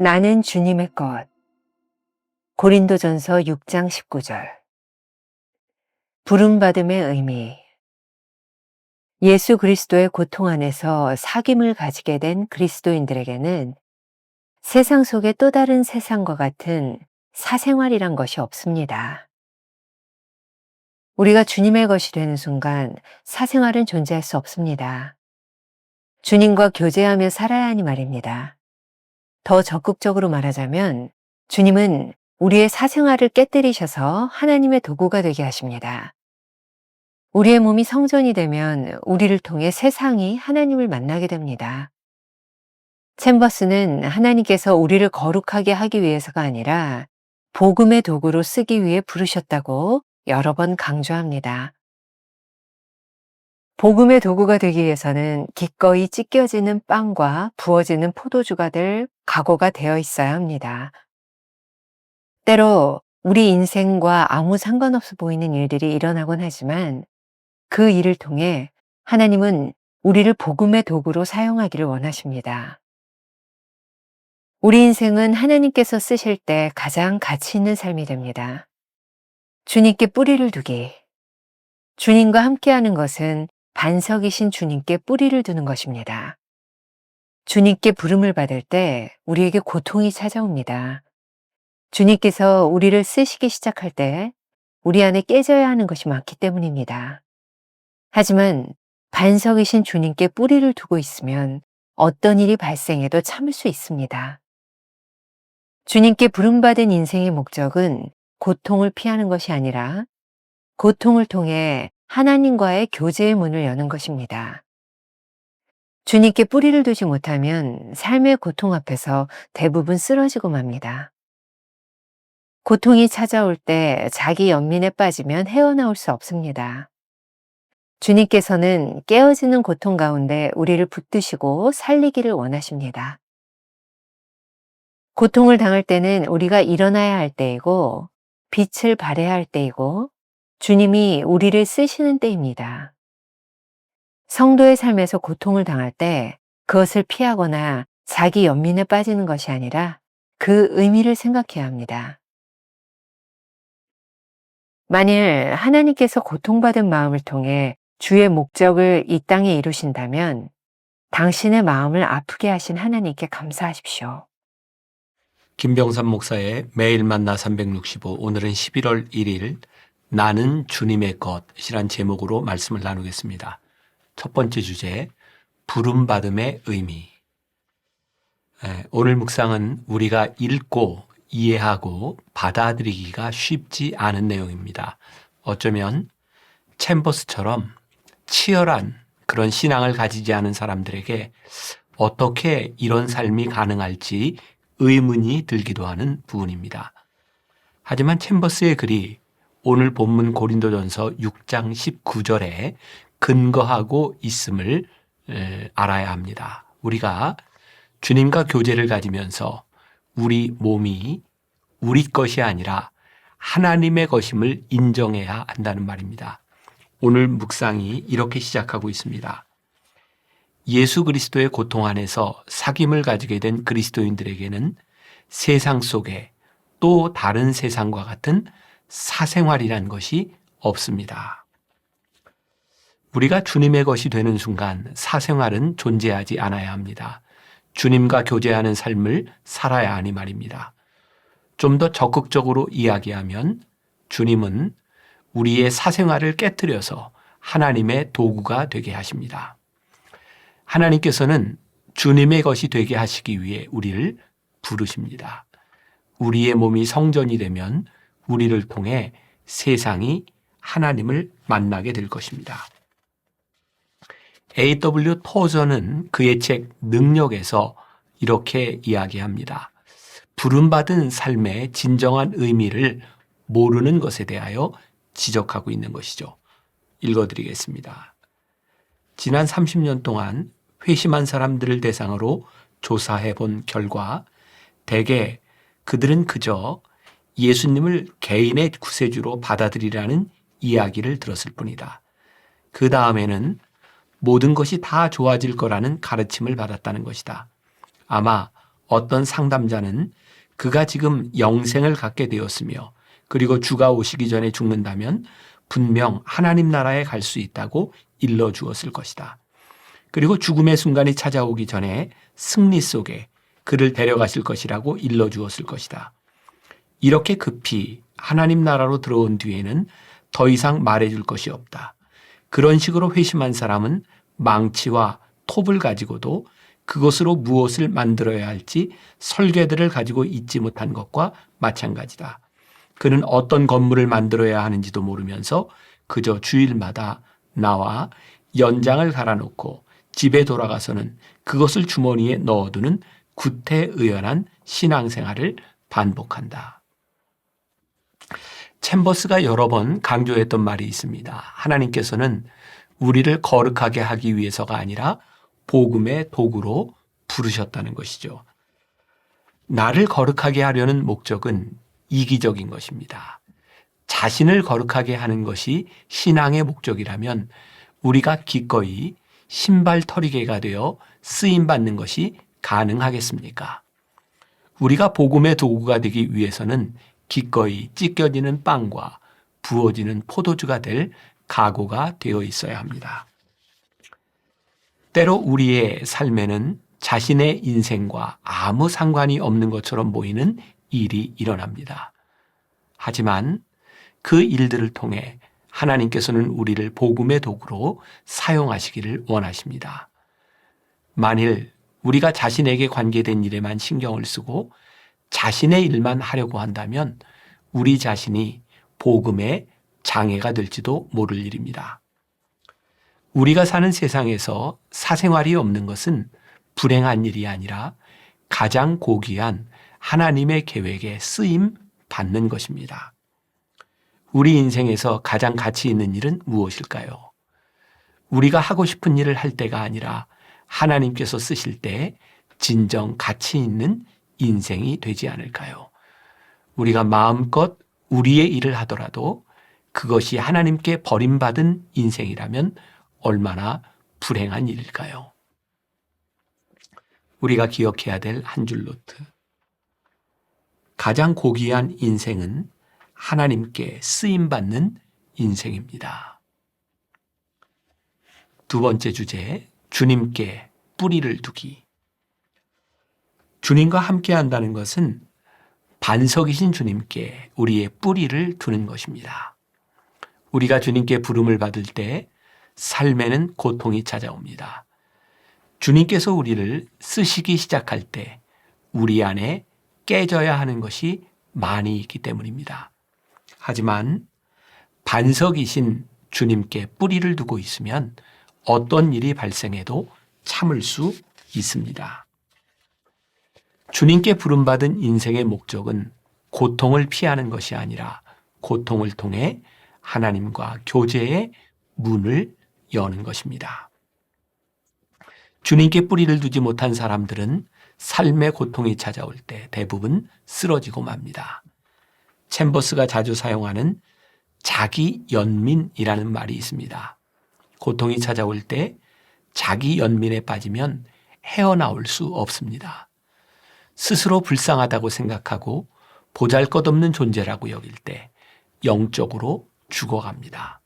나는 주님의 것. 고린도전서 6장 19절. 부름받음의 의미. 예수 그리스도의 고통 안에서 사귐을 가지게 된 그리스도인들에게는 세상 속의 또 다른 세상과 같은 사생활이란 것이 없습니다. 우리가 주님의 것이 되는 순간 사생활은 존재할 수 없습니다. 주님과 교제하며 살아야 하니 말입니다. 더 적극적으로 말하자면 주님은 우리의 사생활을 깨뜨리셔서 하나님의 도구가 되게 하십니다. 우리의 몸이 성전이 되면 우리를 통해 세상이 하나님을 만나게 됩니다. 챔버스는 하나님께서 우리를 거룩하게 하기 위해서가 아니라 복음의 도구로 쓰기 위해 부르셨다고 여러 번 강조합니다. 복음의 도구가 되기 위해서는 기꺼이 찢겨지는 빵과 부어지는 포도주가 될 각오가 되어 있어야 합니다. 때로 우리 인생과 아무 상관없어 보이는 일들이 일어나곤 하지만 그 일을 통해 하나님은 우리를 복음의 도구로 사용하기를 원하십니다. 우리 인생은 하나님께서 쓰실 때 가장 가치 있는 삶이 됩니다. 주님께 뿌리를 두기. 주님과 함께하는 것은 반석이신 주님께 뿌리를 두는 것입니다. 주님께 부름을 받을 때 우리에게 고통이 찾아옵니다. 주님께서 우리를 쓰시기 시작할 때 우리 안에 깨져야 하는 것이 많기 때문입니다. 하지만 반석이신 주님께 뿌리를 두고 있으면 어떤 일이 발생해도 참을 수 있습니다. 주님께 부름받은 인생의 목적은 고통을 피하는 것이 아니라 고통을 통해 하나님과의 교제의 문을 여는 것입니다. 주님께 뿌리를 두지 못하면 삶의 고통 앞에서 대부분 쓰러지고 맙니다. 고통이 찾아올 때 자기 연민에 빠지면 헤어나올 수 없습니다. 주님께서는 깨어지는 고통 가운데 우리를 붙드시고 살리기를 원하십니다. 고통을 당할 때는 우리가 일어나야 할 때이고 빛을 발해야 할 때이고 주님이 우리를 쓰시는 때입니다. 성도의 삶에서 고통을 당할 때 그것을 피하거나 자기 연민에 빠지는 것이 아니라 그 의미를 생각해야 합니다. 만일 하나님께서 고통받은 마음을 통해 주의 목적을 이 땅에 이루신다면 당신의 마음을 아프게 하신 하나님께 감사하십시오. 김병삼 목사의 매일 만나 365, 오늘은 11월 1일 나는 주님의 것이란 제목으로 말씀을 나누겠습니다. 첫 번째 주제, 부름받음의 의미. 오늘 묵상은 우리가 읽고 이해하고 받아들이기가 쉽지 않은 내용입니다. 어쩌면 챔버스처럼 치열한 그런 신앙을 가지지 않은 사람들에게 어떻게 이런 삶이 가능할지 의문이 들기도 하는 부분입니다. 하지만 챔버스의 글이 오늘 본문 고린도전서 6장 19절에 근거하고 있음을 알아야 합니다. 우리가 주님과 교제를 가지면서 우리 몸이 우리 것이 아니라 하나님의 것임을 인정해야 한다는 말입니다. 오늘 묵상이 이렇게 시작하고 있습니다. 예수 그리스도의 고통 안에서 사귐을 가지게 된 그리스도인들에게는 세상 속에 또 다른 세상과 같은 사생활이란 것이 없습니다. 우리가 주님의 것이 되는 순간 사생활은 존재하지 않아야 합니다. 주님과 교제하는 삶을 살아야 하니 말입니다. 좀 더 적극적으로 이야기하면 주님은 우리의 사생활을 깨뜨려서 하나님의 도구가 되게 하십니다. 하나님께서는 주님의 것이 되게 하시기 위해 우리를 부르십니다. 우리의 몸이 성전이 되면 우리를 통해 세상이 하나님을 만나게 될 것입니다. A.W. 토저는 그의 책 능력에서 이렇게 이야기합니다. 부름받은 삶의 진정한 의미를 모르는 것에 대하여 지적하고 있는 것이죠. 읽어드리겠습니다. 지난 30년 동안 회심한 사람들을 대상으로 조사해 본 결과 대개 그들은 그저 예수님을 개인의 구세주로 받아들이라는 이야기를 들었을 뿐이다. 그 다음에는 모든 것이 다 좋아질 거라는 가르침을 받았다는 것이다. 아마 어떤 상담자는 그가 지금 영생을 갖게 되었으며 그리고 주가 오시기 전에 죽는다면 분명 하나님 나라에 갈 수 있다고 일러 주었을 것이다. 그리고 죽음의 순간이 찾아오기 전에 승리 속에 그를 데려가실 것이라고 일러 주었을 것이다. 이렇게 급히 하나님 나라로 들어온 뒤에는 더 이상 말해줄 것이 없다. 그런 식으로 회심한 사람은 망치와 톱을 가지고도 그것으로 무엇을 만들어야 할지 설계들을 가지고 있지 못한 것과 마찬가지다. 그는 어떤 건물을 만들어야 하는지도 모르면서 그저 주일마다 나와 연장을 갈아놓고 집에 돌아가서는 그것을 주머니에 넣어두는 구태의연한 신앙생활을 반복한다. 챔버스가 여러 번 강조했던 말이 있습니다. 하나님께서는 우리를 거룩하게 하기 위해서가 아니라 복음의 도구로 부르셨다는 것이죠. 나를 거룩하게 하려는 목적은 이기적인 것입니다. 자신을 거룩하게 하는 것이 신앙의 목적이라면 우리가 기꺼이 신발털이개가 되어 쓰임받는 것이 가능하겠습니까? 우리가 복음의 도구가 되기 위해서는 기꺼이 찢겨지는 빵과 부어지는 포도주가 될 각오가 되어 있어야 합니다. 때로 우리의 삶에는 자신의 인생과 아무 상관이 없는 것처럼 보이는 일이 일어납니다. 하지만 그 일들을 통해 하나님께서는 우리를 복음의 도구로 사용하시기를 원하십니다. 만일 우리가 자신에게 관계된 일에만 신경을 쓰고 자신의 일만 하려고 한다면 우리 자신이 복음의 장애가 될지도 모를 일입니다. 우리가 사는 세상에서 사생활이 없는 것은 불행한 일이 아니라 가장 고귀한 하나님의 계획에 쓰임 받는 것입니다. 우리 인생에서 가장 가치 있는 일은 무엇일까요? 우리가 하고 싶은 일을 할 때가 아니라 하나님께서 쓰실 때 진정 가치 있는 인생이 되지 않을까요? 우리가 마음껏 우리의 일을 하더라도 그것이 하나님께 버림받은 인생이라면 얼마나 불행한 일일까요? 우리가 기억해야 될 한 줄 노트. 가장 고귀한 인생은 하나님께 쓰임받는 인생입니다. 두 번째 주제, 주님께 뿌리를 두기. 주님과 함께 한다는 것은 반석이신 주님께 우리의 뿌리를 두는 것입니다. 우리가 주님께 부름을 받을 때 삶에는 고통이 찾아옵니다. 주님께서 우리를 쓰시기 시작할 때 우리 안에 깨져야 하는 것이 많이 있기 때문입니다. 하지만 반석이신 주님께 뿌리를 두고 있으면 어떤 일이 발생해도 참을 수 있습니다. 주님께 부름받은 인생의 목적은 고통을 피하는 것이 아니라 고통을 통해 하나님과 교제의 문을 여는 것입니다. 주님께 뿌리를 두지 못한 사람들은 삶의 고통이 찾아올 때 대부분 쓰러지고 맙니다. 챔버스가 자주 사용하는 자기 연민이라는 말이 있습니다. 고통이 찾아올 때 자기 연민에 빠지면 헤어나올 수 없습니다. 스스로 불쌍하다고 생각하고 보잘것없는 존재라고 여길 때 영적으로 죽어갑니다.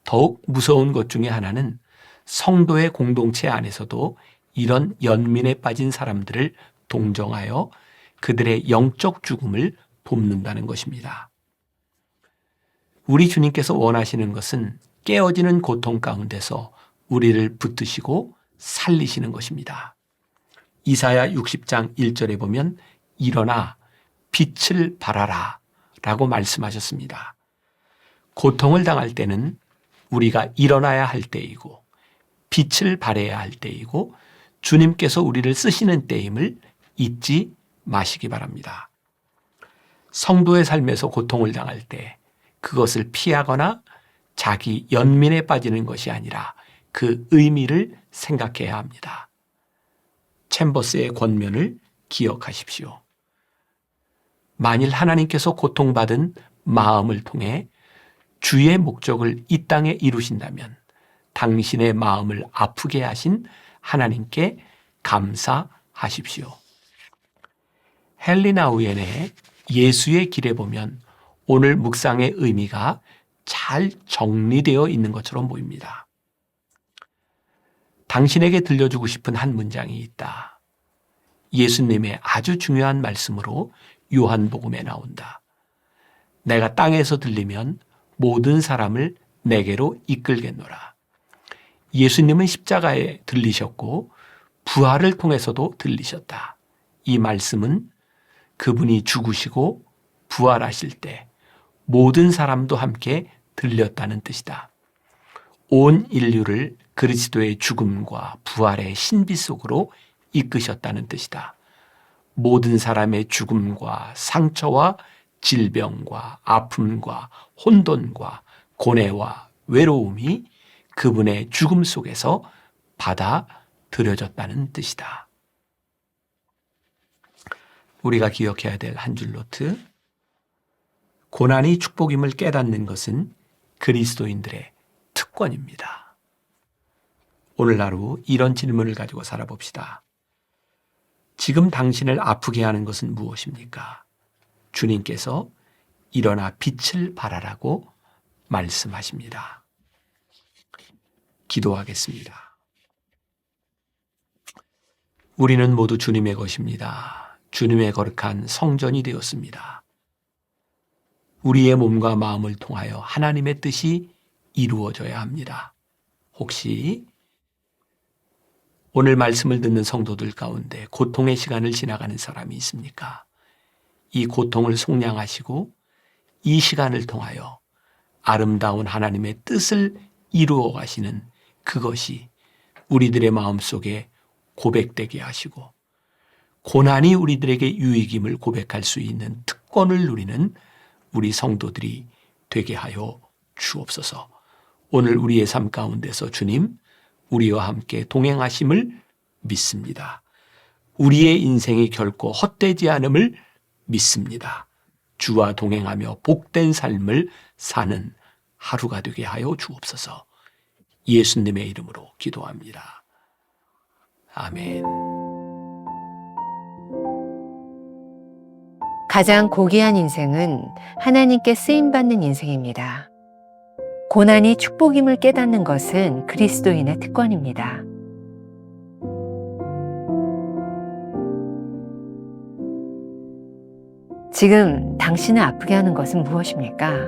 더욱 무서운 것 중에 하나는 성도의 공동체 안에서도 이런 연민에 빠진 사람들을 동정하여 그들의 영적 죽음을 돕는다는 것입니다. 우리 주님께서 원하시는 것은 깨어지는 고통 가운데서 우리를 붙드시고 살리시는 것입니다. 이사야 60장 1절에 보면 일어나 빛을 발하라 라고 말씀하셨습니다. 고통을 당할 때는 우리가 일어나야 할 때이고 빛을 발해야 할 때이고 주님께서 우리를 쓰시는 때임을 잊지 마시기 바랍니다. 성도의 삶에서 고통을 당할 때 그것을 피하거나 자기 연민에 빠지는 것이 아니라 그 의미를 생각해야 합니다. 챔버스의 권면을 기억하십시오. 만일 하나님께서 고통받은 마음을 통해 주의 목적을 이 땅에 이루신다면 당신의 마음을 아프게 하신 하나님께 감사하십시오. 헬리나 우엔의 예수의 길에 보면 오늘 묵상의 의미가 잘 정리되어 있는 것처럼 보입니다. 당신에게 들려주고 싶은 한 문장이 있다. 예수님의 아주 중요한 말씀으로 요한복음에 나온다. 내가 땅에서 들리면 모든 사람을 내게로 이끌겠노라. 예수님은 십자가에 들리셨고 부활을 통해서도 들리셨다. 이 말씀은 그분이 죽으시고 부활하실 때 모든 사람도 함께 들렸다는 뜻이다. 온 인류를 그리스도의 죽음과 부활의 신비 속으로 이끄셨다는 뜻이다. 모든 사람의 죽음과 상처와 질병과 아픔과 혼돈과 고뇌와 외로움이 그분의 죽음 속에서 받아들여졌다는 뜻이다. 우리가 기억해야 될 한 줄 노트. 고난이 축복임을 깨닫는 것은 그리스도인들의 특권입니다. 오늘 하루 이런 질문을 가지고 살아봅시다. 지금 당신을 아프게 하는 것은 무엇입니까? 주님께서 일어나 빛을 발하라고 말씀하십니다. 기도하겠습니다. 우리는 모두 주님의 것입니다. 주님의 거룩한 성전이 되었습니다. 우리의 몸과 마음을 통하여 하나님의 뜻이 이루어져야 합니다. 혹시 오늘 말씀을 듣는 성도들 가운데 고통의 시간을 지나가는 사람이 있습니까? 이 고통을 속량하시고 이 시간을 통하여 아름다운 하나님의 뜻을 이루어 가시는 그것이 우리들의 마음속에 고백되게 하시고 고난이 우리들에게 유익임을 고백할 수 있는 특권을 누리는 우리 성도들이 되게 하여 주옵소서. 오늘 우리의 삶 가운데서 주님, 우리와 함께 동행하심을 믿습니다. 우리의 인생이 결코 헛되지 않음을 믿습니다. 주와 동행하며 복된 삶을 사는 하루가 되게 하여 주옵소서. 예수님의 이름으로 기도합니다. 아멘. 가장 고귀한 인생은 하나님께 쓰임받는 인생입니다. 고난이 축복임을 깨닫는 것은 그리스도인의 특권입니다. 지금 당신을 아프게 하는 것은 무엇입니까?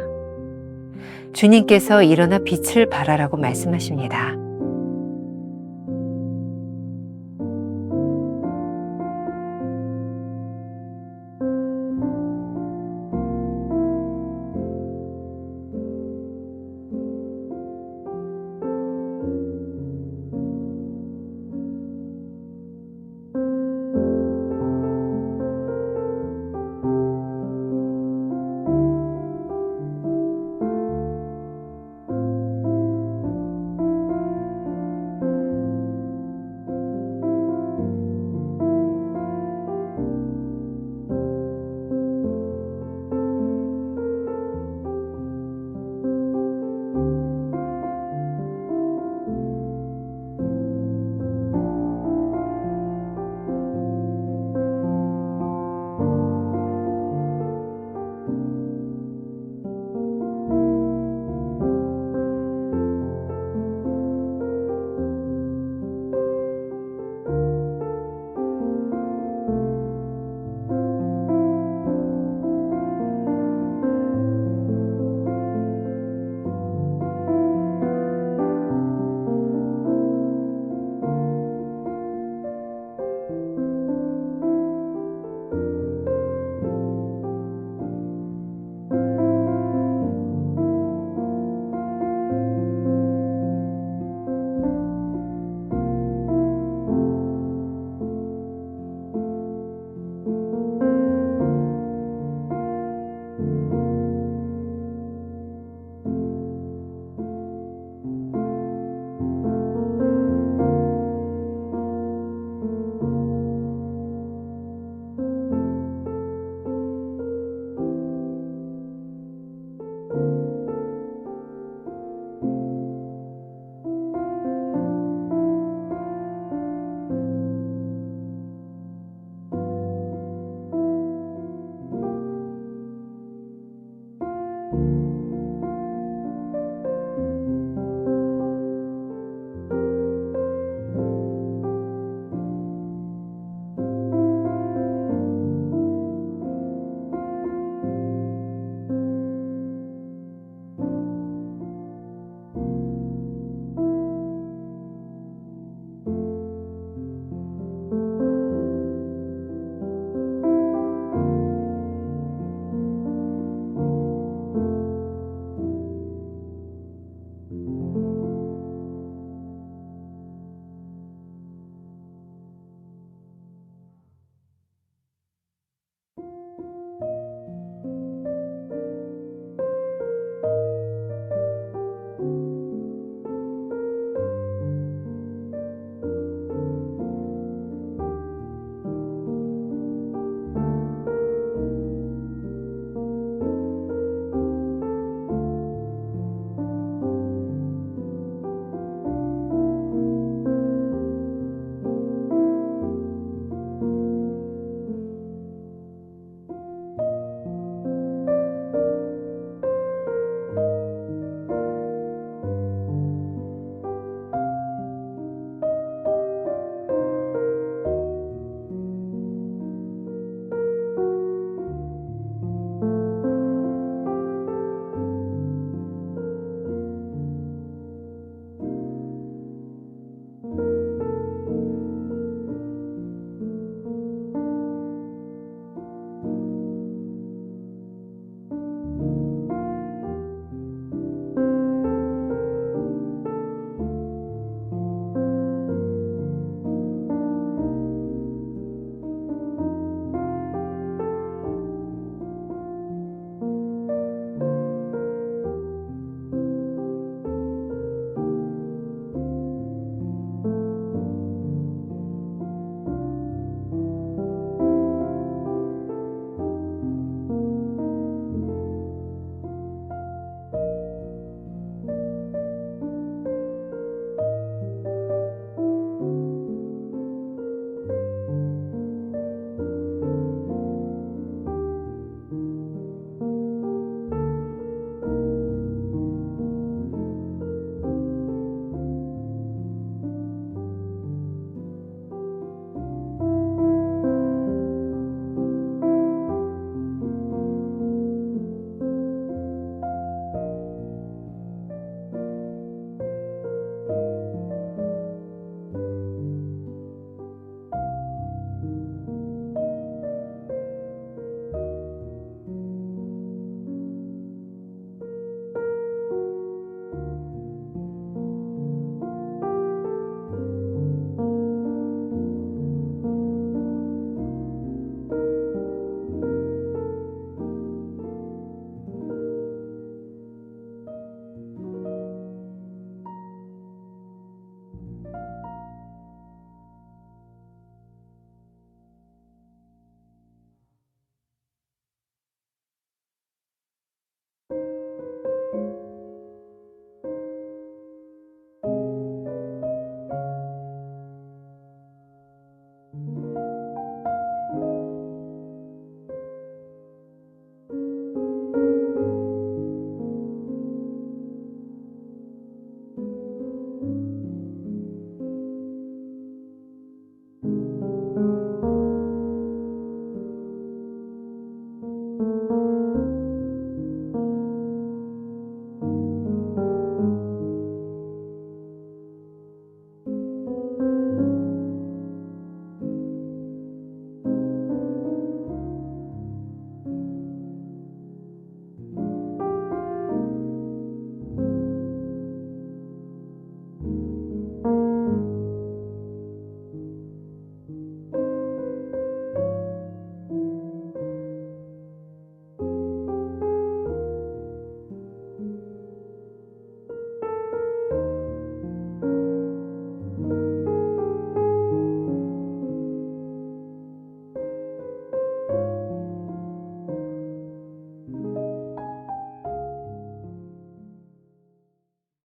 주님께서 일어나 빛을 발하라고 말씀하십니다.